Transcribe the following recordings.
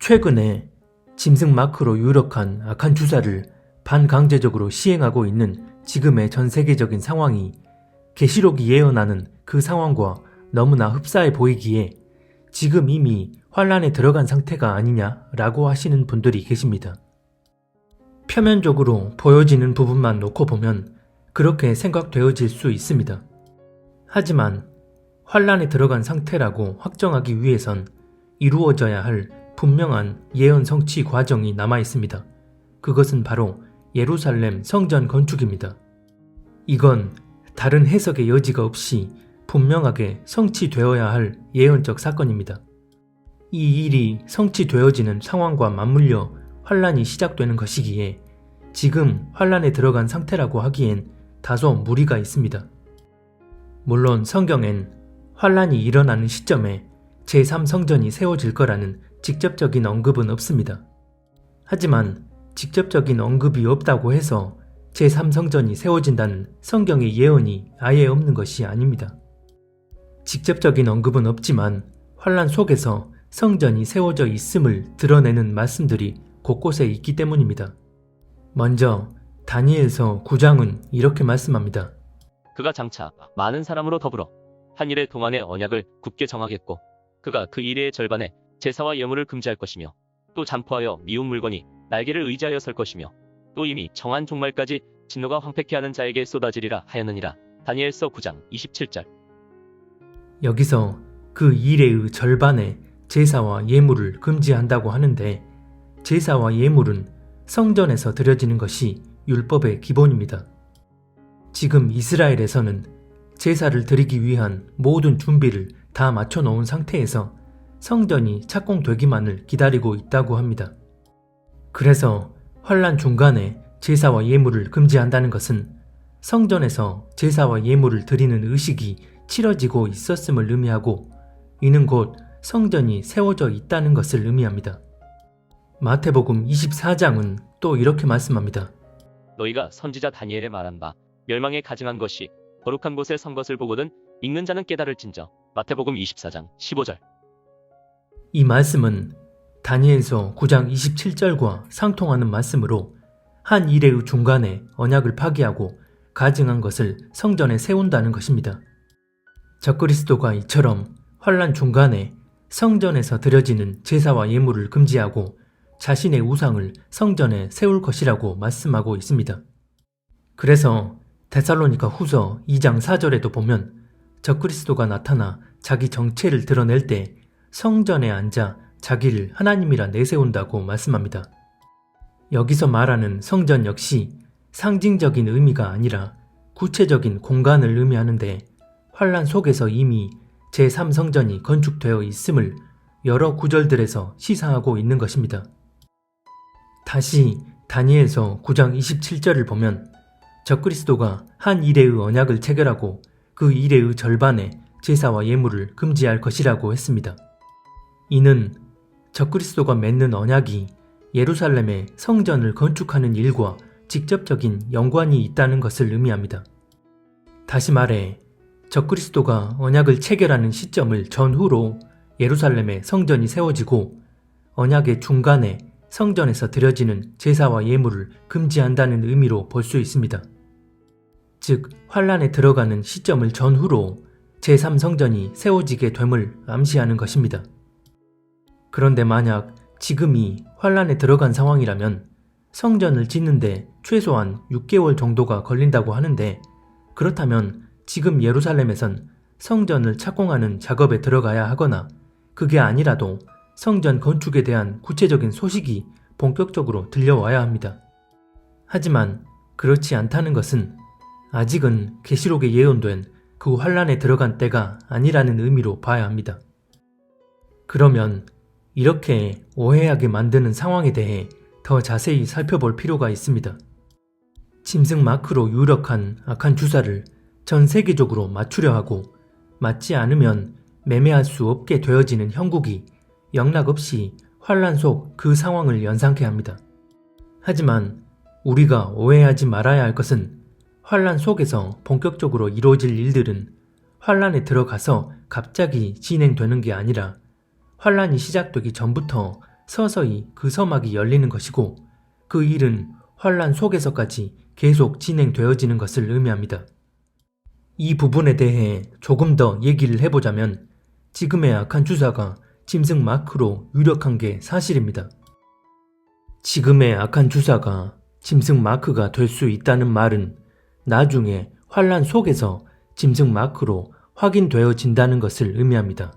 최근에 짐승 마크로 유력한 악한 주사를 반강제적으로 시행하고 있는 지금의 전 세계적인 상황이 계시록이 예언하는 그 상황과 너무나 흡사해 보이기에 지금 이미 환란에 들어간 상태가 아니냐라고 하시는 분들이 계십니다. 표면적으로 보여지는 부분만 놓고 보면 그렇게 생각되어질 수 있습니다. 하지만 환란에 들어간 상태라고 확정하기 위해선 이루어져야 할 분명한 예언 성취 과정이 남아 있습니다. 그것은 바로 예루살렘 성전 건축입니다. 이건 다른 해석의 여지가 없이 분명하게 성취되어야 할 예언적 사건입니다. 이 일이 성취되어지는 상황과 맞물려 환란이 시작되는 것이기에 지금 환란에 들어간 상태라고 하기엔 다소 무리가 있습니다. 물론 성경엔 환란이 일어나는 시점에 제3성전이 세워질 거라는 직접적인 언급은 없습니다. 하지만 직접적인 언급이 없다고 해서 제3성전이 세워진다는 성경의 예언이 아예 없는 것이 아닙니다. 직접적인 언급은 없지만 환란 속에서 성전이 세워져 있음을 드러내는 말씀들이 곳곳에 있기 때문입니다. 먼저 다니엘서 9장은 이렇게 말씀합니다. 그가 장차 많은 사람으로 더불어 한 일의 동안의 언약을 굳게 정하겠고 그가 그 일의 절반에 제사와 예물을 금지할 것이며 또 잠포하여 미운 물건이 날개를 의지하여 설 것이며 또 이미 정한 종말까지 진노가 황폐케 하는 자에게 쏟아지리라 하였느니라. 다니엘서 9장 27절. 여기서 그 일의 절반에 제사와 예물을 금지한다고 하는데 제사와 예물은 성전에서 드려지는 것이 율법의 기본입니다. 지금 이스라엘에서는 제사를 드리기 위한 모든 준비를 다 맞춰놓은 상태에서 성전이 착공되기만을 기다리고 있다고 합니다. 그래서 환란 중간에 제사와 예물을 금지한다는 것은 성전에서 제사와 예물을 드리는 의식이 치러지고 있었음을 의미하고 이는 곧 성전이 세워져 있다는 것을 의미합니다. 마태복음 24장은 또 이렇게 말씀합니다. 너희가 선지자 다니엘의 말한 바 멸망에 가증한 것이 거룩한 곳에 선 것을 보거든 읽는 자는 깨달을진저. 마태복음 24장 15절. 이 말씀은 다니엘서 9장 27절과 상통하는 말씀으로 한 일의 중간에 언약을 파기하고 가증한 것을 성전에 세운다는 것입니다. 적그리스도가 이처럼 환란 중간에 성전에서 드려지는 제사와 예물을 금지하고 자신의 우상을 성전에 세울 것이라고 말씀하고 있습니다. 그래서 데살로니가 후서 2장 4절에도 보면 적그리스도가 나타나 자기 정체를 드러낼 때 성전에 앉아 자기를 하나님이라 내세운다고 말씀합니다. 여기서 말하는 성전 역시 상징적인 의미가 아니라 구체적인 공간을 의미하는데 환란 속에서 이미 제3성전이 건축되어 있음을 여러 구절들에서 시사하고 있는 것입니다. 다시 다니엘서 9장 27절을 보면 적그리스도가 한 일의 언약을 체결하고 그 일의 절반에 제사와 예물을 금지할 것이라고 했습니다. 이는 적그리스도가 맺는 언약이 예루살렘의 성전을 건축하는 일과 직접적인 연관이 있다는 것을 의미합니다. 다시 말해 적그리스도가 언약을 체결하는 시점을 전후로 예루살렘의 성전이 세워지고 언약의 중간에 성전에서 드려지는 제사와 예물을 금지한다는 의미로 볼 수 있습니다. 즉 환란에 들어가는 시점을 전후로 제3성전이 세워지게 됨을 암시하는 것입니다. 그런데 만약 지금이 환란에 들어간 상황이라면 성전을 짓는데 최소한 6개월 정도가 걸린다고 하는데 그렇다면 지금 예루살렘에선 성전을 착공하는 작업에 들어가야 하거나 그게 아니라도 성전 건축에 대한 구체적인 소식이 본격적으로 들려와야 합니다. 하지만 그렇지 않다는 것은 아직은 계시록에 예언된 그 환란에 들어간 때가 아니라는 의미로 봐야 합니다. 그러면 이렇게 오해하게 만드는 상황에 대해 더 자세히 살펴볼 필요가 있습니다. 짐승 마크로 유력한 악한 주사를 전 세계적으로 맞추려 하고 맞지 않으면 매매할 수 없게 되어지는 형국이 영락없이 환란 속 그 상황을 연상케 합니다. 하지만 우리가 오해하지 말아야 할 것은 환란 속에서 본격적으로 이루어질 일들은 환란에 들어가서 갑자기 진행되는 게 아니라 환란이 시작되기 전부터 서서히 그 서막이 열리는 것이고 그 일은 환란 속에서까지 계속 진행되어지는 것을 의미합니다. 이 부분에 대해 조금 더 얘기를 해보자면 지금의 악한 주사가 짐승 마크로 유력한 게 사실입니다. 지금의 악한 주사가 짐승 마크가 될 수 있다는 말은 나중에 환란 속에서 짐승 마크로 확인되어진다는 것을 의미합니다.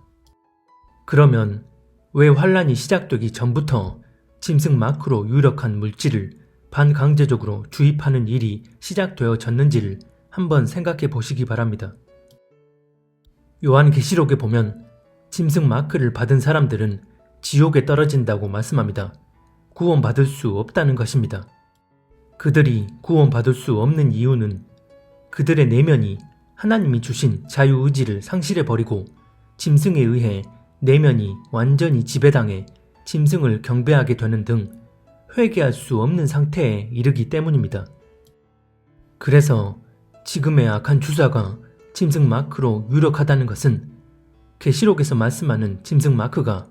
그러면 왜 환란이 시작되기 전부터 짐승 마크로 유력한 물질을 반강제적으로 주입하는 일이 시작되어졌는지를 한번 생각해 보시기 바랍니다. 요한계시록에 보면 짐승 마크를 받은 사람들은 지옥에 떨어진다고 말씀합니다. 구원받을 수 없다는 것입니다. 그들이 구원받을 수 없는 이유는 그들의 내면이 하나님이 주신 자유의지를 상실해버리고 짐승에 의해 내면이 완전히 지배당해 짐승을 경배하게 되는 등 회개할 수 없는 상태에 이르기 때문입니다. 그래서 지금의 악한 주사가 짐승 마크로 유력하다는 것은 계시록에서 말씀하는 짐승 마크가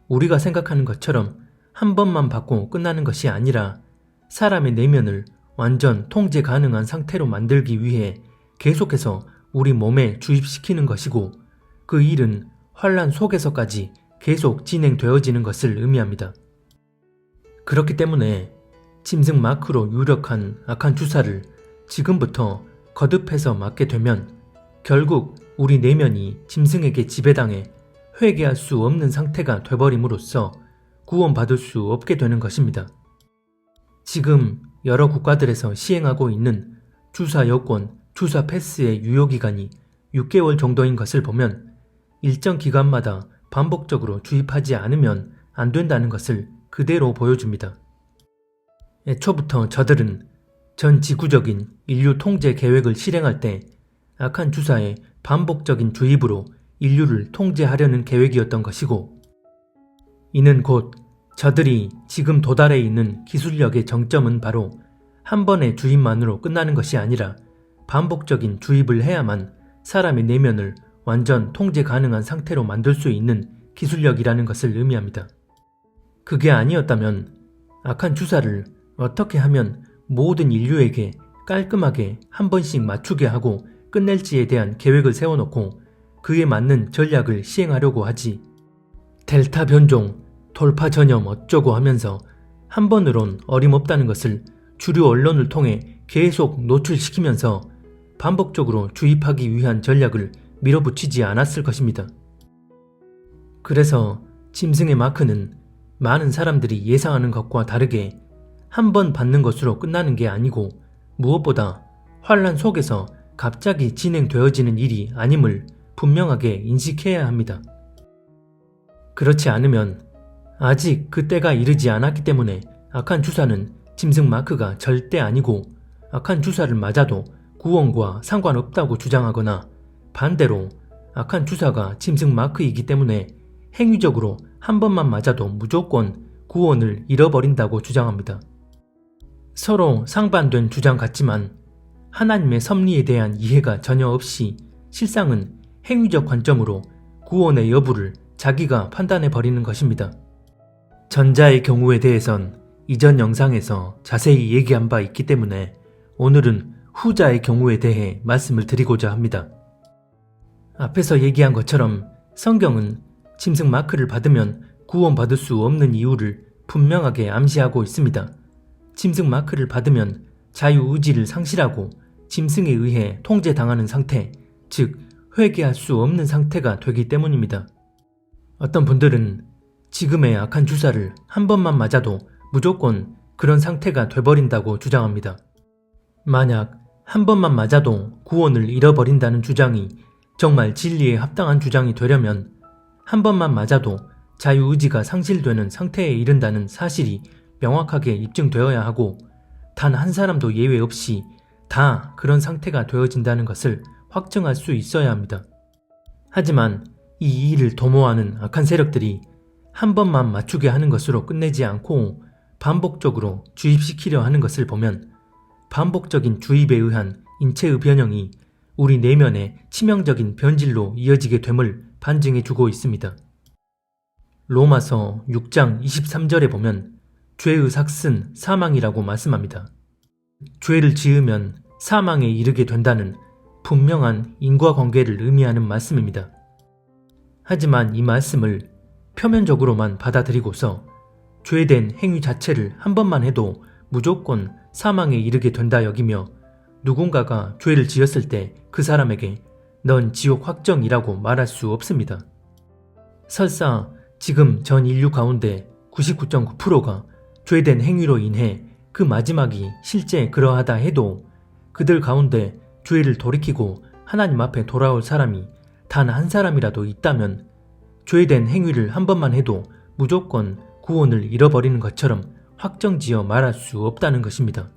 우리가 생각하는 것처럼 한 번만 받고 끝나는 것이 아니라 사람의 내면을 완전 통제 가능한 상태로 만들기 위해 계속해서 우리 몸에 주입시키는 것이고 그 일은 환란 속에서까지 계속 진행되어지는 것을 의미합니다. 그렇기 때문에 짐승 마크로 유력한 악한 주사를 지금부터 거듭해서 맞게 되면 결국 우리 내면이 짐승에게 지배당해 회개할 수 없는 상태가 되버림으로써 구원받을 수 없게 되는 것입니다. 지금 여러 국가들에서 시행하고 있는 주사 여권, 주사 패스의 유효기간이 6개월 정도인 것을 보면 일정 기간마다 반복적으로 주입하지 않으면 안 된다는 것을 그대로 보여줍니다. 애초부터 저들은 전 지구적인 인류 통제 계획을 실행할 때 악한 주사의 반복적인 주입으로 인류를 통제하려는 계획이었던 것이고 이는 곧 저들이 지금 도달해 있는 기술력의 정점은 바로 한 번의 주입만으로 끝나는 것이 아니라 반복적인 주입을 해야만 사람의 내면을 완전 통제 가능한 상태로 만들 수 있는 기술력이라는 것을 의미합니다. 그게 아니었다면 악한 주사를 어떻게 하면 모든 인류에게 깔끔하게 한 번씩 맞추게 하고 끝낼지에 대한 계획을 세워놓고 그에 맞는 전략을 시행하려고 하지. 델타 변종, 돌파 전염 어쩌고 하면서 한 번으론 어림없다는 것을 주류 언론을 통해 계속 노출시키면서 반복적으로 주입하기 위한 전략을 밀어붙이지 않았을 것입니다. 그래서 짐승의 마크는 많은 사람들이 예상하는 것과 다르게 한 번 받는 것으로 끝나는 게 아니고 무엇보다 환란 속에서 갑자기 진행되어지는 일이 아님을 분명하게 인식해야 합니다. 그렇지 않으면 아직 그 때가 이르지 않았기 때문에 악한 주사는 짐승 마크가 절대 아니고 악한 주사를 맞아도 구원과 상관없다고 주장하거나 반대로 악한 주사가 짐승 마크이기 때문에 행위적으로 한 번만 맞아도 무조건 구원을 잃어버린다고 주장합니다. 서로 상반된 주장 같지만 하나님의 섭리에 대한 이해가 전혀 없이 실상은 행위적 관점으로 구원의 여부를 자기가 판단해버리는 것입니다. 전자의 경우에 대해선 이전 영상에서 자세히 얘기한 바 있기 때문에 오늘은 후자의 경우에 대해 말씀을 드리고자 합니다. 앞에서 얘기한 것처럼 성경은 짐승 마크를 받으면 구원받을 수 없는 이유를 분명하게 암시하고 있습니다. 짐승 마크를 받으면 자유의지를 상실하고 짐승에 의해 통제당하는 상태, 즉 회개할 수 없는 상태가 되기 때문입니다. 어떤 분들은 지금의 악한 주사를 한 번만 맞아도 무조건 그런 상태가 돼버린다고 주장합니다. 만약 한 번만 맞아도 구원을 잃어버린다는 주장이 정말 진리에 합당한 주장이 되려면 한 번만 맞아도 자유의지가 상실되는 상태에 이른다는 사실이 명확하게 입증되어야 하고 단 한 사람도 예외 없이 다 그런 상태가 되어진다는 것을 확증할 수 있어야 합니다. 하지만 이 일을 도모하는 악한 세력들이 한 번만 맞추게 하는 것으로 끝내지 않고 반복적으로 주입시키려 하는 것을 보면 반복적인 주입에 의한 인체의 변형이 우리 내면의 치명적인 변질로 이어지게 됨을 반증해 주고 있습니다. 로마서 6장 23절에 보면 죄의 삭은 사망이라고 말씀합니다. 죄를 지으면 사망에 이르게 된다는 분명한 인과관계를 의미하는 말씀입니다. 하지만 이 말씀을 표면적으로만 받아들이고서 죄된 행위 자체를 한 번만 해도 무조건 사망에 이르게 된다 여기며 누군가가 죄를 지었을 때 그 사람에게 넌 지옥 확정이라고 말할 수 없습니다. 설사 지금 전 인류 가운데 99.9%가 죄된 행위로 인해 그 마지막이 실제 그러하다 해도 그들 가운데 죄를 돌이키고 하나님 앞에 돌아올 사람이 단 한 사람이라도 있다면 죄된 행위를 한 번만 해도 무조건 구원을 잃어버리는 것처럼 확정지어 말할 수 없다는 것입니다.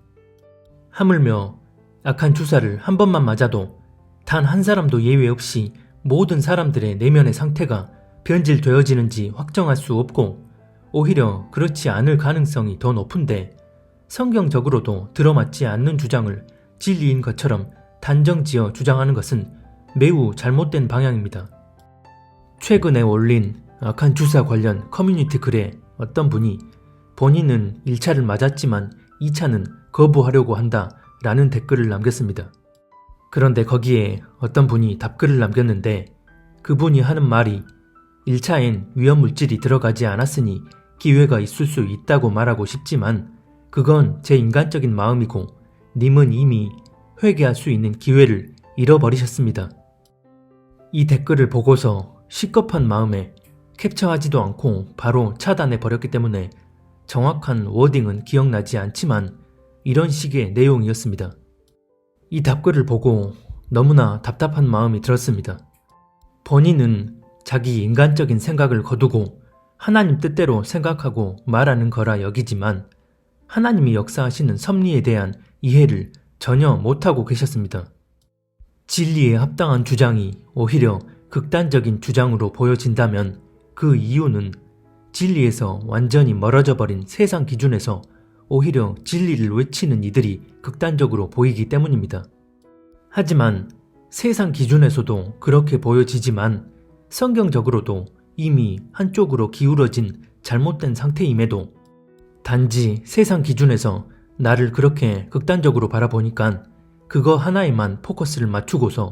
하물며 악한 주사를 한 번만 맞아도 단 한 사람도 예외 없이 모든 사람들의 내면의 상태가 변질되어지는지 확정할 수 없고 오히려 그렇지 않을 가능성이 더 높은데 성경적으로도 들어맞지 않는 주장을 진리인 것처럼 단정지어 주장하는 것은 매우 잘못된 방향입니다. 최근에 올린 악한 주사 관련 커뮤니티 글에 어떤 분이 본인은 1차를 맞았지만 2차는 거부하려고 한다 라는 댓글을 남겼습니다. 그런데 거기에 어떤 분이 답글을 남겼는데 그분이 하는 말이 1차엔 위험물질이 들어가지 않았으니 기회가 있을 수 있다고 말하고 싶지만 그건 제 인간적인 마음이고 님은 이미 회개할 수 있는 기회를 잃어버리셨습니다. 이 댓글을 보고서 시겁한 마음에 캡처하지도 않고 바로 차단해 버렸기 때문에 정확한 워딩은 기억나지 않지만 이런 식의 내용이었습니다. 이 답글을 보고 너무나 답답한 마음이 들었습니다. 본인은 자기 인간적인 생각을 거두고 하나님 뜻대로 생각하고 말하는 거라 여기지만 하나님이 역사하시는 섭리에 대한 이해를 전혀 못하고 계셨습니다. 진리에 합당한 주장이 오히려 극단적인 주장으로 보여진다면 그 이유는 진리에서 완전히 멀어져 버린 세상 기준에서 오히려 진리를 외치는 이들이 극단적으로 보이기 때문입니다. 하지만 세상 기준에서도 그렇게 보여지지만 성경적으로도 이미 한쪽으로 기울어진 잘못된 상태임에도 단지 세상 기준에서 나를 그렇게 극단적으로 바라보니까 그거 하나에만 포커스를 맞추고서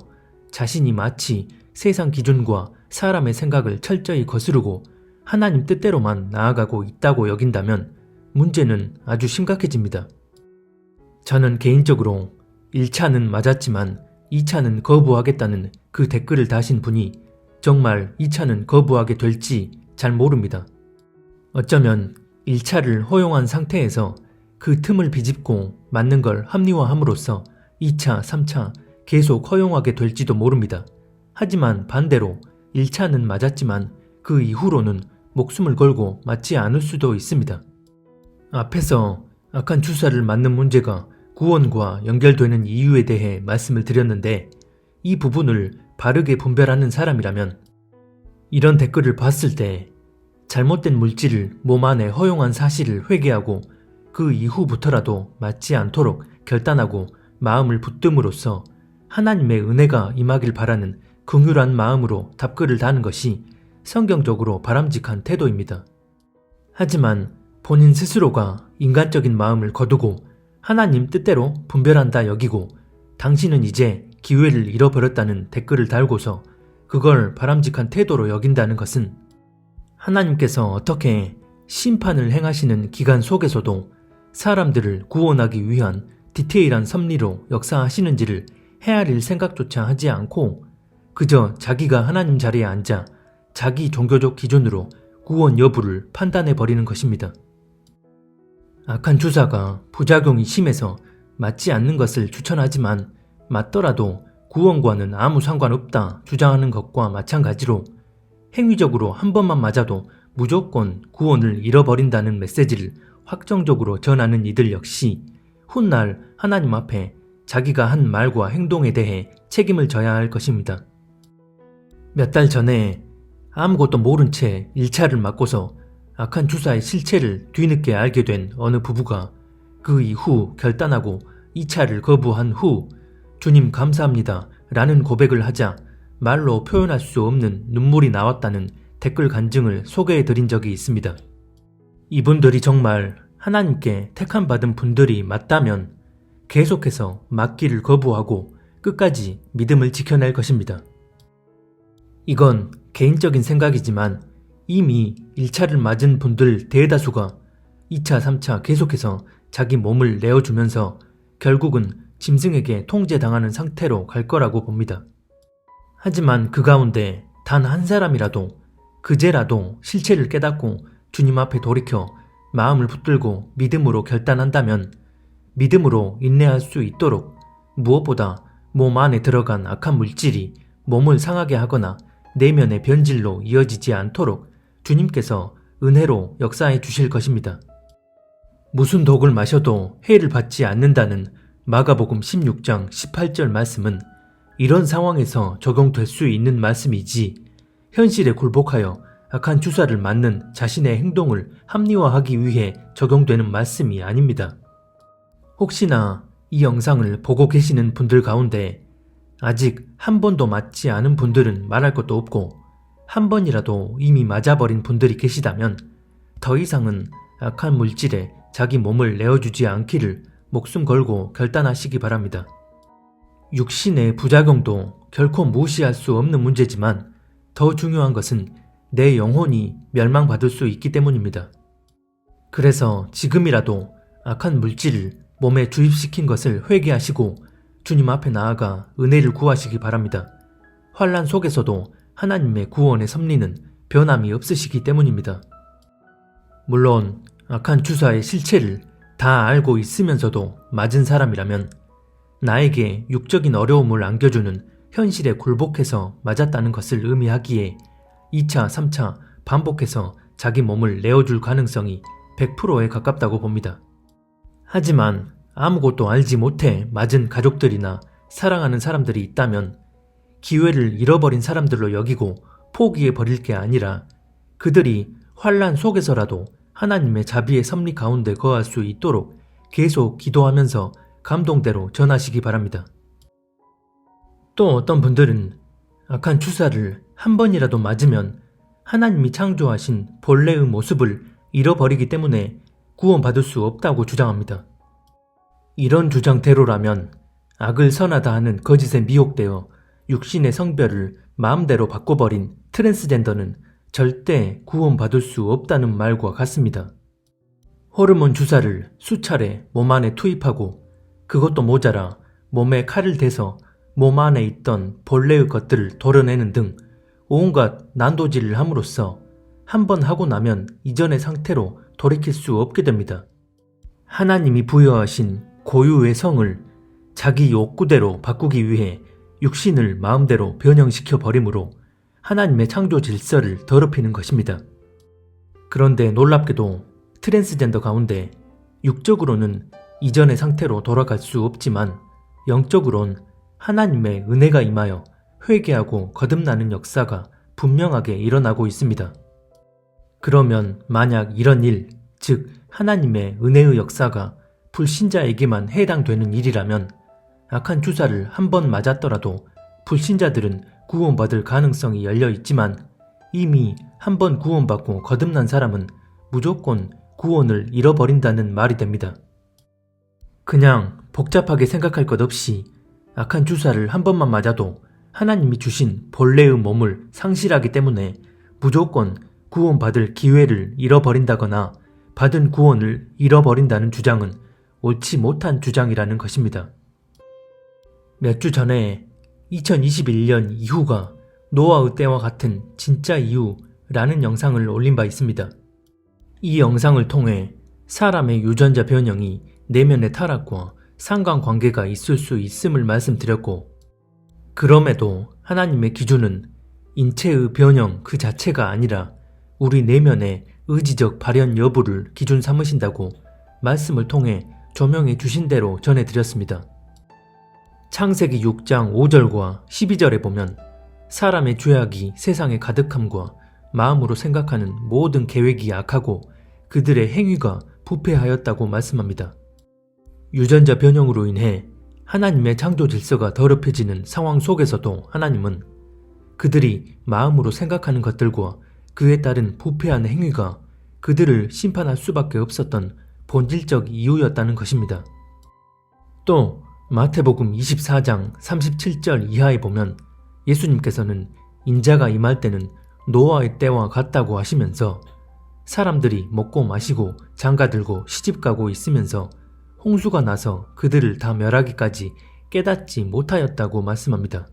자신이 마치 세상 기준과 사람의 생각을 철저히 거스르고 하나님 뜻대로만 나아가고 있다고 여긴다면 문제는 아주 심각해집니다. 저는 개인적으로 1차는 맞았지만 2차는 거부하겠다는 그 댓글을 다신 분이 정말 2차는 거부하게 될지 잘 모릅니다. 어쩌면 1차를 허용한 상태에서 그 틈을 비집고 맞는 걸 합리화함으로써 2차, 3차 계속 허용하게 될지도 모릅니다. 하지만 반대로 1차는 맞았지만 그 이후로는 목숨을 걸고 맞지 않을 수도 있습니다. 앞에서 악한 주사를 맞는 문제가 구원과 연결되는 이유에 대해 말씀을 드렸는데 이 부분을 바르게 분별하는 사람이라면 이런 댓글을 봤을 때 잘못된 물질을 몸 안에 허용한 사실을 회개하고 그 이후부터라도 맞지 않도록 결단하고 마음을 붙듦으로써 하나님의 은혜가 임하길 바라는 긍휼한 마음으로 답글을 다는 것이 성경적으로 바람직한 태도입니다. 하지만 본인 스스로가 인간적인 마음을 거두고 하나님 뜻대로 분별한다 여기고 당신은 이제 기회를 잃어버렸다는 댓글을 달고서 그걸 바람직한 태도로 여긴다는 것은 하나님께서 어떻게 심판을 행하시는 기간 속에서도 사람들을 구원하기 위한 디테일한 섭리로 역사하시는지를 헤아릴 생각조차 하지 않고 그저 자기가 하나님 자리에 앉아 자기 종교적 기준으로 구원 여부를 판단해버리는 것입니다. 악한 주사가 부작용이 심해서 맞지 않는 것을 추천하지만 맞더라도 구원과는 아무 상관없다 주장하는 것과 마찬가지로 행위적으로 한 번만 맞아도 무조건 구원을 잃어버린다는 메시지를 확정적으로 전하는 이들 역시 훗날 하나님 앞에 자기가 한 말과 행동에 대해 책임을 져야 할 것입니다. 몇 달 전에 아무것도 모른 채 1차를 맞고서 악한 주사의 실체를 뒤늦게 알게 된 어느 부부가 그 이후 결단하고 2차를 거부한 후 주님 감사합니다 라는 고백을 하자 말로 표현할 수 없는 눈물이 나왔다는 댓글 간증을 소개해드린 적이 있습니다. 이분들이 정말 하나님께 택함받은 분들이 맞다면 계속해서 맞기를 거부하고 끝까지 믿음을 지켜낼 것입니다. 이건 개인적인 생각이지만 이미 1차를 맞은 분들 대다수가 2차, 3차 계속해서 자기 몸을 내어주면서 결국은 짐승에게 통제당하는 상태로 갈 거라고 봅니다. 하지만 그 가운데 단 한 사람이라도 그제라도 실체를 깨닫고 주님 앞에 돌이켜 마음을 붙들고 믿음으로 결단한다면 믿음으로 인내할 수 있도록 무엇보다 몸 안에 들어간 악한 물질이 몸을 상하게 하거나 내면의 변질로 이어지지 않도록 주님께서 은혜로 역사해 주실 것입니다. 무슨 독을 마셔도 해를 받지 않는다는 마가복음 16장 18절 말씀은 이런 상황에서 적용될 수 있는 말씀이지 현실에 굴복하여 악한 주사를 맞는 자신의 행동을 합리화하기 위해 적용되는 말씀이 아닙니다. 혹시나 이 영상을 보고 계시는 분들 가운데 아직 한 번도 맞지 않은 분들은 말할 것도 없고 한 번이라도 이미 맞아버린 분들이 계시다면 더 이상은 악한 물질에 자기 몸을 내어주지 않기를 목숨 걸고 결단하시기 바랍니다. 육신의 부작용도 결코 무시할 수 없는 문제지만 더 중요한 것은 내 영혼이 멸망받을 수 있기 때문입니다. 그래서 지금이라도 악한 물질을 몸에 주입시킨 것을 회개하시고 주님 앞에 나아가 은혜를 구하시기 바랍니다. 환난 속에서도 하나님의 구원의 섭리는 변함이 없으시기 때문입니다. 물론 악한 주사의 실체를 다 알고 있으면서도 맞은 사람이라면 나에게 육적인 어려움을 안겨주는 현실에 굴복해서 맞았다는 것을 의미하기에 2차, 3차 반복해서 자기 몸을 내어줄 가능성이 100%에 가깝다고 봅니다. 하지만 아무것도 알지 못해 맞은 가족들이나 사랑하는 사람들이 있다면 기회를 잃어버린 사람들로 여기고 포기해버릴 게 아니라 그들이 환난 속에서라도 하나님의 자비의 섭리 가운데 거할 수 있도록 계속 기도하면서 감동대로 전하시기 바랍니다. 또 어떤 분들은 악한 주사를 한 번이라도 맞으면 하나님이 창조하신 본래의 모습을 잃어버리기 때문에 구원받을 수 없다고 주장합니다. 이런 주장대로라면 악을 선하다 하는 거짓에 미혹되어 육신의 성별을 마음대로 바꿔버린 트랜스젠더는 절대 구원받을 수 없다는 말과 같습니다. 호르몬 주사를 수차례 몸 안에 투입하고 그것도 모자라 몸에 칼을 대서 몸 안에 있던 본래의 것들을 도려내는 등 온갖 난도질을 함으로써 한 번 하고 나면 이전의 상태로 돌이킬 수 없게 됩니다. 하나님이 부여하신 고유의 성을 자기 욕구대로 바꾸기 위해 육신을 마음대로 변형시켜 버림으로 하나님의 창조 질서를 더럽히는 것입니다. 그런데 놀랍게도 트랜스젠더 가운데 육적으로는 이전의 상태로 돌아갈 수 없지만 영적으론 하나님의 은혜가 임하여 회개하고 거듭나는 역사가 분명하게 일어나고 있습니다. 그러면 만약 이런 일, 즉 하나님의 은혜의 역사가 불신자에게만 해당되는 일이라면 악한 주사를 한 번 맞았더라도 불신자들은 구원받을 가능성이 열려 있지만 이미 한 번 구원받고 거듭난 사람은 무조건 구원을 잃어버린다는 말이 됩니다. 그냥 복잡하게 생각할 것 없이 악한 주사를 한 번만 맞아도 하나님이 주신 본래의 몸을 상실하기 때문에 무조건 구원받을 기회를 잃어버린다거나 받은 구원을 잃어버린다는 주장은 옳지 못한 주장이라는 것입니다. 몇 주 전에 2021년 이후가 노아의 때와 같은 진짜 이유라는 영상을 올린 바 있습니다. 이 영상을 통해 사람의 유전자 변형이 내면의 타락과 상관관계가 있을 수 있음을 말씀드렸고 그럼에도 하나님의 기준은 인체의 변형 그 자체가 아니라 우리 내면의 의지적 발현 여부를 기준 삼으신다고 말씀을 통해 조명해 주신 대로 전해드렸습니다. 창세기 6장 5절과 12절에 보면 사람의 죄악이 세상에 가득함과 마음으로 생각하는 모든 계획이 악하고 그들의 행위가 부패하였다고 말씀합니다. 유전자 변형으로 인해 하나님의 창조 질서가 더럽혀지는 상황 속에서도 하나님은 그들이 마음으로 생각하는 것들과 그에 따른 부패한 행위가 그들을 심판할 수밖에 없었던 본질적 이유였다는 것입니다. 또 마태복음 24장 37절 이하에 보면 예수님께서는 인자가 임할 때는 노아의 때와 같다고 하시면서 사람들이 먹고 마시고 장가들고 시집가고 있으면서 홍수가 나서 그들을 다 멸하기까지 깨닫지 못하였다고 말씀합니다.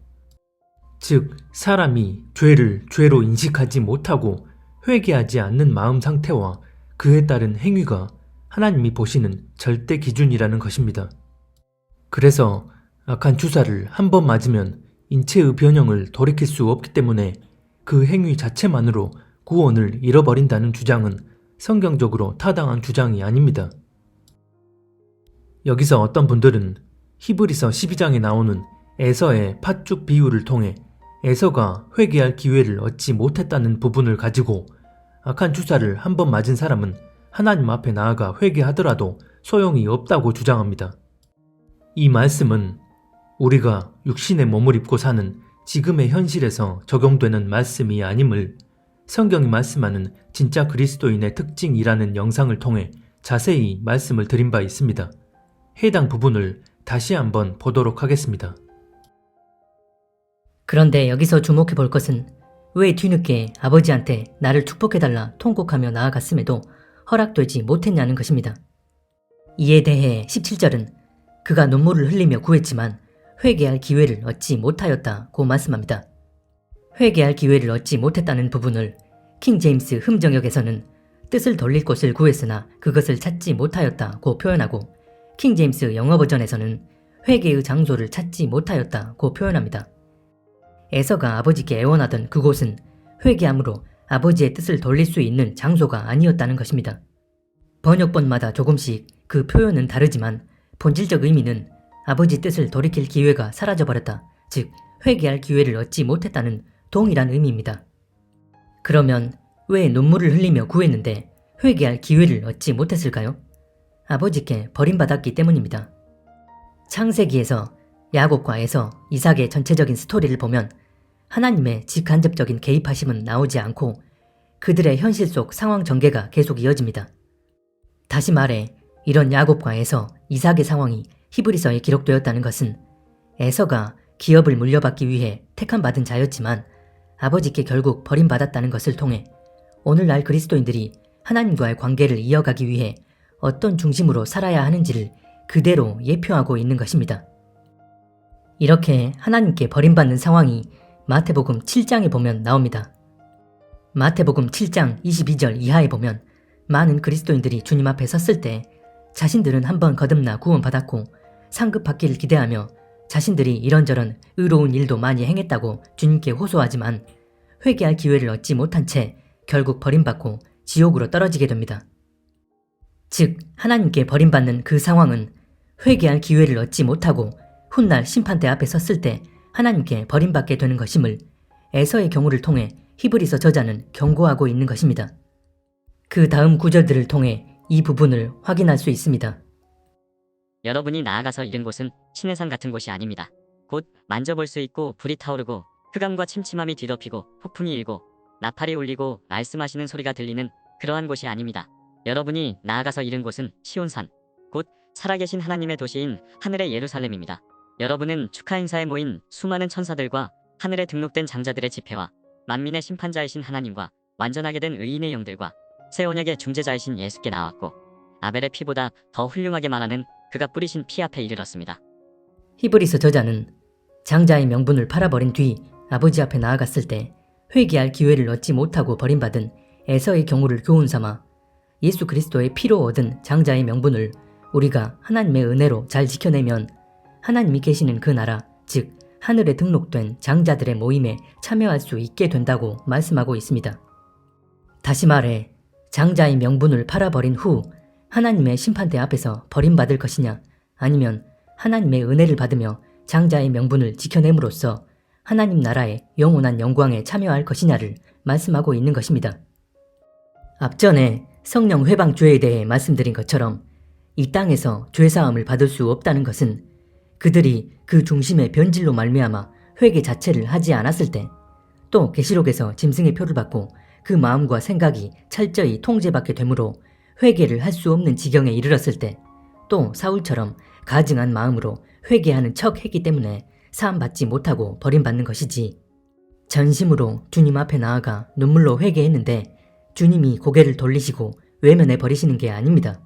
즉, 사람이 죄를 죄로 인식하지 못하고 회개하지 않는 마음 상태와 그에 따른 행위가 하나님이 보시는 절대 기준이라는 것입니다. 그래서 악한 주사를 한 번 맞으면 인체의 변형을 돌이킬 수 없기 때문에 그 행위 자체만으로 구원을 잃어버린다는 주장은 성경적으로 타당한 주장이 아닙니다. 여기서 어떤 분들은 히브리서 12장에 나오는 에서의 팥죽 비유를 통해 에서가 회개할 기회를 얻지 못했다는 부분을 가지고 악한 주사를 한 번 맞은 사람은 하나님 앞에 나아가 회개하더라도 소용이 없다고 주장합니다. 이 말씀은 우리가 육신의 몸을 입고 사는 지금의 현실에서 적용되는 말씀이 아님을 성경이 말씀하는 진짜 그리스도인의 특징이라는 영상을 통해 자세히 말씀을 드린 바 있습니다. 해당 부분을 다시 한번 보도록 하겠습니다. 그런데 여기서 주목해 볼 것은 왜 뒤늦게 아버지한테 나를 축복해달라 통곡하며 나아갔음에도 허락되지 못했냐는 것입니다. 이에 대해 17절은 그가 눈물을 흘리며 구했지만 회개할 기회를 얻지 못하였다고 말씀합니다. 회개할 기회를 얻지 못했다는 부분을 킹 제임스 흠정역에서는 뜻을 돌릴 곳을 구했으나 그것을 찾지 못하였다고 표현하고 킹 제임스 영어 버전에서는 회개의 장소를 찾지 못하였다고 표현합니다. 에서가 아버지께 애원하던 그곳은 회개함으로 아버지의 뜻을 돌릴 수 있는 장소가 아니었다는 것입니다. 번역본마다 조금씩 그 표현은 다르지만 본질적 의미는 아버지 뜻을 돌이킬 기회가 사라져버렸다, 즉 회개할 기회를 얻지 못했다는 동일한 의미입니다. 그러면 왜 눈물을 흘리며 구했는데 회개할 기회를 얻지 못했을까요? 아버지께 버림받았기 때문입니다. 창세기에서 야곱과 에서, 이삭의 전체적인 스토리를 보면 하나님의 직간접적인 개입하심은 나오지 않고 그들의 현실 속 상황 전개가 계속 이어집니다. 다시 말해 이런 야곱과 에서, 이삭의 상황이 히브리서에 기록되었다는 것은 에서가 기업을 물려받기 위해 택함받은 자였지만 아버지께 결국 버림받았다는 것을 통해 오늘날 그리스도인들이 하나님과의 관계를 이어가기 위해 어떤 중심으로 살아야 하는지를 그대로 예표하고 있는 것입니다. 이렇게 하나님께 버림받는 상황이 마태복음 7장에 보면 나옵니다. 마태복음 7장 22절 이하에 보면 많은 그리스도인들이 주님 앞에 섰을 때 자신들은 한번 거듭나 구원받았고 상급받기를 기대하며 자신들이 이런저런 의로운 일도 많이 행했다고 주님께 호소하지만 회개할 기회를 얻지 못한 채 결국 버림받고 지옥으로 떨어지게 됩니다. 즉 하나님께 버림받는 그 상황은 회개할 기회를 얻지 못하고 훗날 심판대 앞에 섰을 때 하나님께 버림받게 되는 것임을 에서의 경우를 통해 히브리서 저자는 경고하고 있는 것입니다. 그 다음 구절들을 통해 이 부분을 확인할 수 있습니다. 여러분이 나아가서 이른 곳은 시내산 같은 곳이 아닙니다. 곧 만져볼 수 있고 불이 타오르고 흑암과 침침함이 뒤덮이고 폭풍이 일고 나팔이 울리고 말씀하시는 소리가 들리는 그러한 곳이 아닙니다. 여러분이 나아가서 이른 곳은 시온산, 곧 살아계신 하나님의 도시인 하늘의 예루살렘입니다. 여러분은 축하 행사에 모인 수많은 천사들과 하늘에 등록된 장자들의 집회와 만민의 심판자이신 하나님과 완전하게 된 의인의 영들과 새 언약의 중재자이신 예수께 나왔고 아벨의 피보다 더 훌륭하게 말하는 그가 뿌리신 피 앞에 이르렀습니다. 히브리서 저자는 장자의 명분을 팔아버린 뒤 아버지 앞에 나아갔을 때 회개할 기회를 얻지 못하고 버림받은 에서의 경우를 교훈삼아 예수 그리스도의 피로 얻은 장자의 명분을 우리가 하나님의 은혜로 잘 지켜내면 하나님이 계시는 그 나라, 즉 하늘에 등록된 장자들의 모임에 참여할 수 있게 된다고 말씀하고 있습니다. 다시 말해 장자의 명분을 팔아버린 후 하나님의 심판대 앞에서 버림받을 것이냐, 아니면 하나님의 은혜를 받으며 장자의 명분을 지켜냄으로써 하나님 나라의 영원한 영광에 참여할 것이냐를 말씀하고 있는 것입니다. 앞전에 성령 회방죄에 대해 말씀드린 것처럼 이 땅에서 죄사함을 받을 수 없다는 것은 그들이 그 중심의 변질로 말미암아 회개 자체를 하지 않았을 때, 또 계시록에서 짐승의 표를 받고 그 마음과 생각이 철저히 통제받게 되므로 회개를 할 수 없는 지경에 이르렀을 때 또 사울처럼 가증한 마음으로 회개하는 척 했기 때문에 사함받지 못하고 버림받는 것이지, 전심으로 주님 앞에 나아가 눈물로 회개했는데 주님이 고개를 돌리시고 외면해 버리시는 게 아닙니다.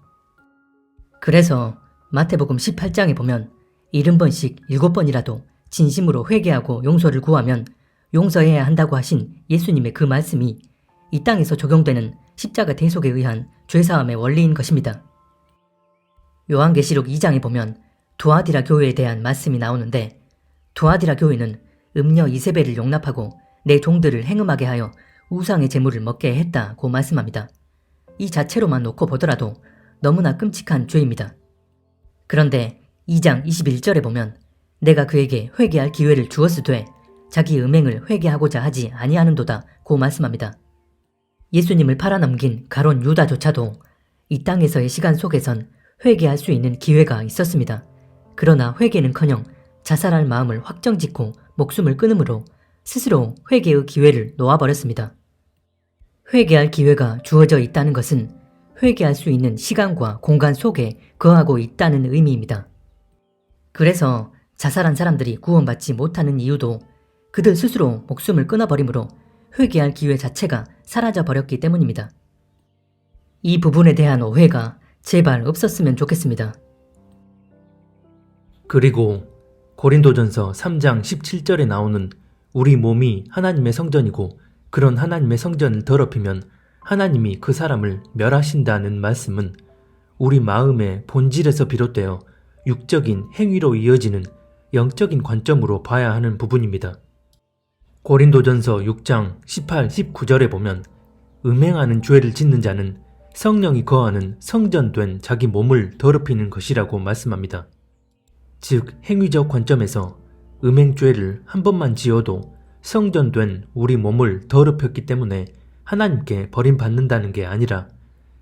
그래서 마태복음 18장에 보면 70번씩 7번이라도 진심으로 회개하고 용서를 구하면 용서해야 한다고 하신 예수님의 그 말씀이 이 땅에서 적용되는 십자가 대속에 의한 죄사함의 원리인 것입니다. 요한계시록 2장에 보면 두아디라 교회에 대한 말씀이 나오는데, 두아디라 교회는 음녀 이세벨을 용납하고 내 종들을 행음하게 하여 우상의 제물을 먹게 했다고 말씀합니다. 이 자체로만 놓고 보더라도 너무나 끔찍한 죄입니다. 그런데 2장 21절에 보면 내가 그에게 회개할 기회를 주었으되 자기 음행을 회개하고자 하지 아니하는도다 고 말씀합니다. 예수님을 팔아넘긴 가론 유다조차도 이 땅에서의 시간 속에선 회개할 수 있는 기회가 있었습니다. 그러나 회개는커녕 자살할 마음을 확정짓고 목숨을 끊음으로 스스로 회개의 기회를 놓아버렸습니다. 회개할 기회가 주어져 있다는 것은 회개할 수 있는 시간과 공간 속에 거하고 있다는 의미입니다. 그래서 자살한 사람들이 구원받지 못하는 이유도 그들 스스로 목숨을 끊어버림으로 회개할 기회 자체가 사라져버렸기 때문입니다. 이 부분에 대한 오해가 제발 없었으면 좋겠습니다. 그리고 고린도전서 3장 17절에 나오는 우리 몸이 하나님의 성전이고 그런 하나님의 성전을 더럽히면 하나님이 그 사람을 멸하신다는 말씀은 우리 마음의 본질에서 비롯되어 육적인 행위로 이어지는 영적인 관점으로 봐야 하는 부분입니다. 고린도전서 6장 18, 19절에 보면 음행하는 죄를 짓는 자는 성령이 거하는 성전된 자기 몸을 더럽히는 것이라고 말씀합니다. 즉 행위적 관점에서 음행죄를 한 번만 지어도 성전된 우리 몸을 더럽혔기 때문에 하나님께 버림받는다는 게 아니라,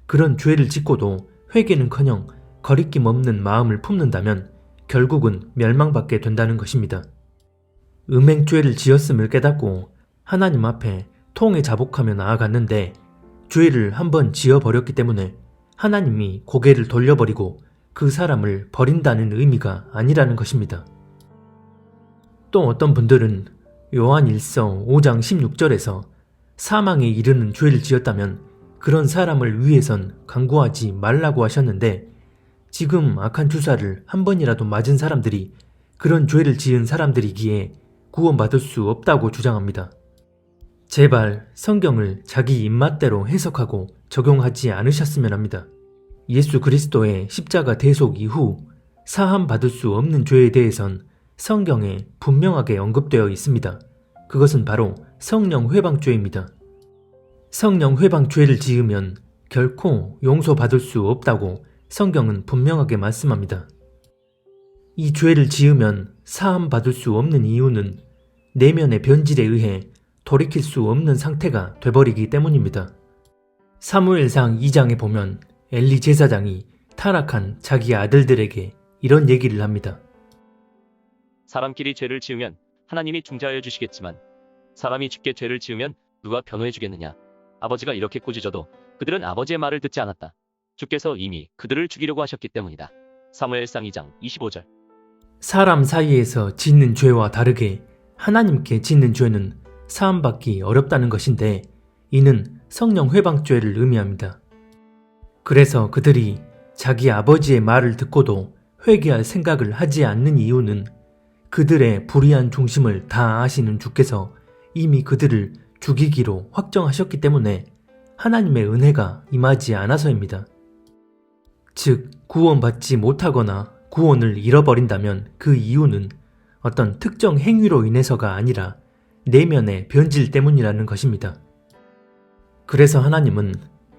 그런 죄를 짓고도 회개는커녕 거리낌 없는 마음을 품는다면 결국은 멸망받게 된다는 것입니다. 음행죄를 지었음을 깨닫고 하나님 앞에 통에 자복하며 나아갔는데 죄를 한번 지어버렸기 때문에 하나님이 고개를 돌려버리고 그 사람을 버린다는 의미가 아니라는 것입니다. 또 어떤 분들은 요한 1서 5장 16절에서 사망에 이르는 죄를 지었다면 그런 사람을 위해선 강구하지 말라고 하셨는데, 지금 악한 주사를 한 번이라도 맞은 사람들이 그런 죄를 지은 사람들이기에 구원받을 수 없다고 주장합니다. 제발 성경을 자기 입맛대로 해석하고 적용하지 않으셨으면 합니다. 예수 그리스도의 십자가 대속 이후 사함 받을 수 없는 죄에 대해선 성경에 분명하게 언급되어 있습니다. 그것은 바로 성령 회방죄입니다. 성령 회방죄를 지으면 결코 용서받을 수 없다고 성경은 분명하게 말씀합니다. 이 죄를 지으면 사함 받을 수 없는 이유는 내면의 변질에 의해 돌이킬 수 없는 상태가 돼버리기 때문입니다. 사무엘상 2장에 보면 엘리 제사장이 타락한 자기 아들들에게 이런 얘기를 합니다. 사람끼리 죄를 지으면 하나님이 중재하여 주시겠지만 사람이 쉽게 죄를 지으면 누가 변호해 주겠느냐. 아버지가 이렇게 꾸짖어도 그들은 아버지의 말을 듣지 않았다. 주께서 이미 그들을 죽이려고 하셨기 때문이다. 사무엘상 2장 25절. 사람 사이에서 짓는 죄와 다르게 하나님께 짓는 죄는 사함받기 어렵다는 것인데, 이는 성령 회방죄를 의미합니다. 그래서 그들이 자기 아버지의 말을 듣고도 회개할 생각을 하지 않는 이유는 그들의 불의한 중심을 다 아시는 주께서 이미 그들을 죽이기로 확정하셨기 때문에 하나님의 은혜가 임하지 않아서입니다. 즉, 구원받지 못하거나 구원을 잃어버린다면 그 이유는 어떤 특정 행위로 인해서가 아니라 내면의 변질 때문이라는 것입니다. 그래서 하나님은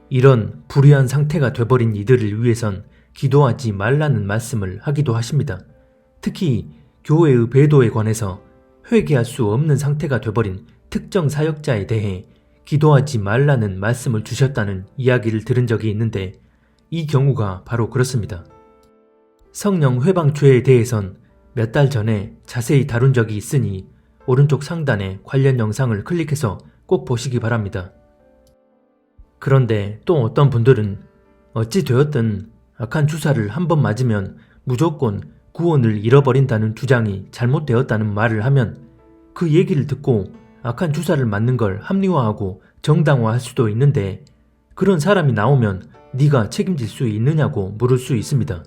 이런 불의한 상태가 돼버린 이들을 위해선 기도하지 말라는 말씀을 하기도 하십니다. 특히 교회의 배도에 관해서 회개할 수 없는 상태가 돼버린 특정 사역자에 대해 기도하지 말라는 말씀을 주셨다는 이야기를 들은 적이 있는데, 이 경우가 바로 그렇습니다. 성령 회방죄에 대해선 몇 달 전에 자세히 다룬 적이 있으니 오른쪽 상단에 관련 영상을 클릭해서 꼭 보시기 바랍니다. 그런데 또 어떤 분들은 어찌 되었든 악한 주사를 한 번 맞으면 무조건 구원을 잃어버린다는 주장이 잘못되었다는 말을 하면 그 얘기를 듣고 악한 주사를 맞는 걸 합리화하고 정당화할 수도 있는데 그런 사람이 나오면 네가 책임질 수 있느냐고 물을 수 있습니다.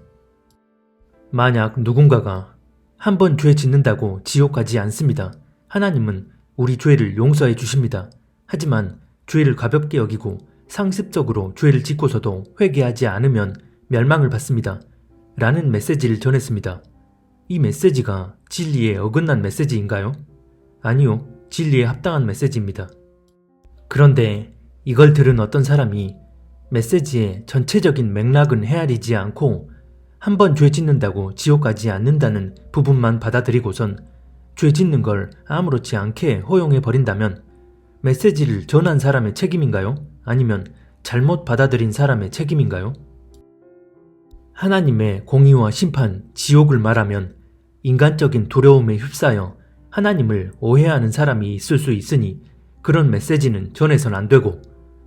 만약 누군가가 한 번 죄 짓는다고 지옥 가지 않습니다. 하나님은 우리 죄를 용서해 주십니다. 하지만 죄를 가볍게 여기고 상습적으로 죄를 짓고서도 회개하지 않으면 멸망을 받습니다. 라는 메시지를 전했습니다. 이 메시지가 진리에 어긋난 메시지인가요? 아니요, 진리에 합당한 메시지입니다. 그런데 이걸 들은 어떤 사람이 메시지의 전체적인 맥락은 헤아리지 않고 한 번 죄 짓는다고 지옥 가지 않는다는 부분만 받아들이고선 죄 짓는 걸 아무렇지 않게 허용해 버린다면 메시지를 전한 사람의 책임인가요? 아니면 잘못 받아들인 사람의 책임인가요? 하나님의 공의와 심판, 지옥을 말하면 인간적인 두려움에 휩싸여 하나님을 오해하는 사람이 있을 수 있으니 그런 메시지는 전해선 안 되고,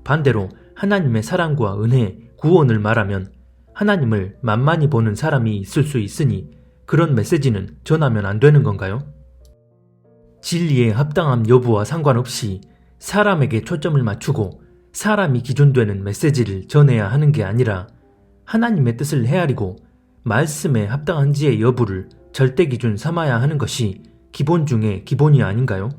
반대로 하나님의 사랑과 은혜, 구원을 말하면 하나님을 만만히 보는 사람이 있을 수 있으니 그런 메시지는 전하면 안 되는 건가요? 진리의 합당함 여부와 상관없이 사람에게 초점을 맞추고 사람이 기준되는 메시지를 전해야 하는 게 아니라 하나님의 뜻을 헤아리고 말씀에 합당한지의 여부를 절대 기준 삼아야 하는 것이 기본 중에 기본이 아닌가요?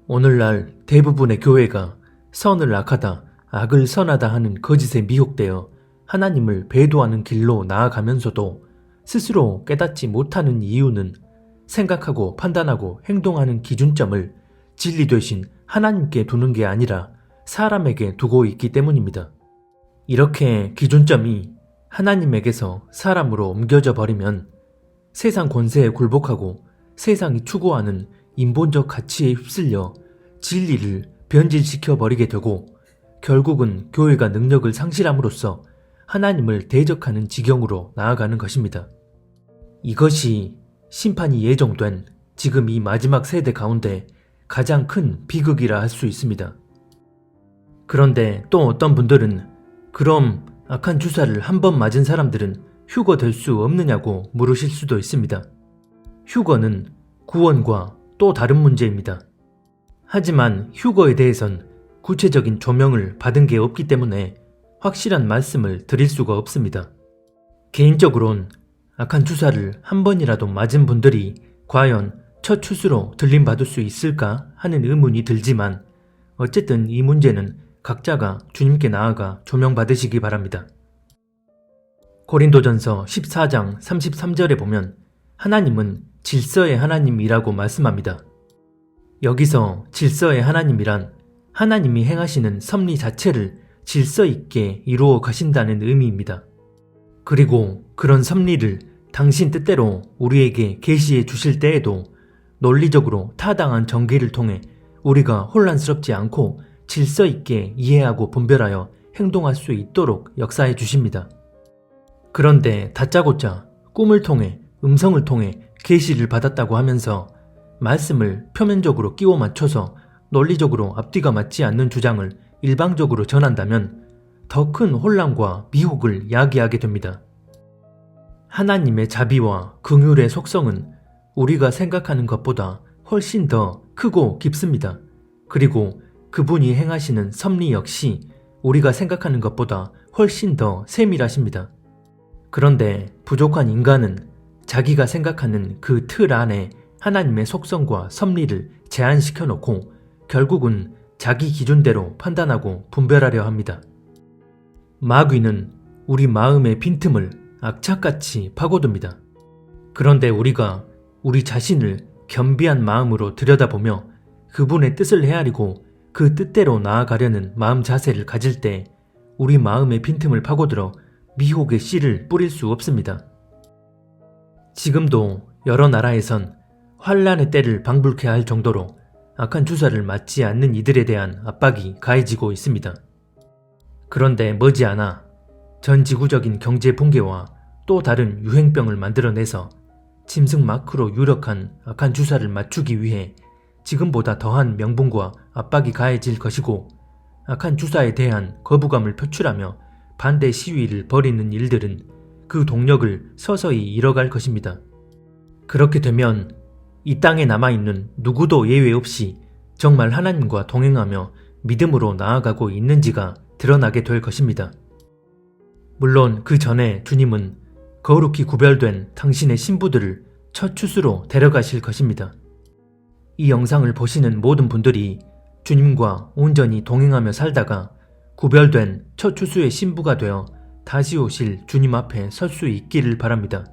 오늘날 대부분의 교회가 선을 악하다, 악을 선하다 하는 거짓에 미혹되어 하나님을 배도하는 길로 나아가면서도 스스로 깨닫지 못하는 이유는 생각하고 판단하고 행동하는 기준점을 진리 되신 하나님께 두는 게 아니라 사람에게 두고 있기 때문입니다. 이렇게 기준점이 하나님에게서 사람으로 옮겨져 버리면 세상 권세에 굴복하고 세상이 추구하는 인본적 가치에 휩쓸려 진리를 변질시켜 버리게 되고 결국은 교회가 능력을 상실함으로써 하나님을 대적하는 지경으로 나아가는 것입니다. 이것이 심판이 예정된 지금 이 마지막 세대 가운데 가장 큰 비극이라 할 수 있습니다. 그런데 또 어떤 분들은 그럼 악한 주사를 한 번 맞은 사람들은 휴거 될 수 없느냐고 물으실 수도 있습니다. 휴거는 구원과 또 다른 문제입니다. 하지만 휴거에 대해선 구체적인 조명을 받은 게 없기 때문에 확실한 말씀을 드릴 수가 없습니다. 개인적으론 악한 주사를 한 번이라도 맞은 분들이 과연 첫 추수로 들림받을 수 있을까 하는 의문이 들지만 어쨌든 이 문제는 각자가 주님께 나아가 조명받으시기 바랍니다. 고린도전서 14장 33절에 보면 하나님은 질서의 하나님이라고 말씀합니다. 여기서 질서의 하나님이란 하나님이 행하시는 섭리 자체를 질서 있게 이루어 가신다는 의미입니다. 그리고 그런 섭리를 당신 뜻대로 우리에게 계시해 주실 때에도 논리적으로 타당한 전개를 통해 우리가 혼란스럽지 않고 질서 있게 이해하고 분별하여 행동할 수 있도록 역사해 주십니다. 그런데 다짜고짜 꿈을 통해 음성을 통해 계시를 받았다고 하면서 말씀을 표면적으로 끼워 맞춰서 논리적으로 앞뒤가 맞지 않는 주장을 일방적으로 전한다면 더 큰 혼란과 미혹을 야기하게 됩니다. 하나님의 자비와 긍휼의 속성은 우리가 생각하는 것보다 훨씬 더 크고 깊습니다. 그리고 그분이 행하시는 섭리 역시 우리가 생각하는 것보다 훨씬 더 세밀하십니다. 그런데 부족한 인간은 자기가 생각하는 그 틀 안에 하나님의 속성과 섭리를 제한시켜 놓고 결국은 자기 기준대로 판단하고 분별하려 합니다. 마귀는 우리 마음의 빈틈을 악착같이 파고듭니다. 그런데 우리가 우리 자신을 겸비한 마음으로 들여다보며 그분의 뜻을 헤아리고 그 뜻대로 나아가려는 마음 자세를 가질 때 우리 마음의 빈틈을 파고들어 미혹의 씨를 뿌릴 수 없습니다. 지금도 여러 나라에선 환란의 때를 방불케 할 정도로 악한 주사를 맞지 않는 이들에 대한 압박이 가해지고 있습니다. 그런데 머지않아 전 지구적인 경제 붕괴와 또 다른 유행병을 만들어내서 짐승 마크로 유력한 악한 주사를 맞추기 위해 지금보다 더한 명분과 압박이 가해질 것이고 악한 주사에 대한 거부감을 표출하며 반대 시위를 벌이는 일들은 그 동력을 서서히 잃어갈 것입니다. 그렇게 되면 이 땅에 남아있는 누구도 예외 없이 정말 하나님과 동행하며 믿음으로 나아가고 있는지가 드러나게 될 것입니다. 물론 그 전에 주님은 거룩히 구별된 당신의 신부들을 첫 추수로 데려가실 것입니다. 이 영상을 보시는 모든 분들이 주님과 온전히 동행하며 살다가 구별된 첫 추수의 신부가 되어 다시 오실 주님 앞에 설 수 있기를 바랍니다.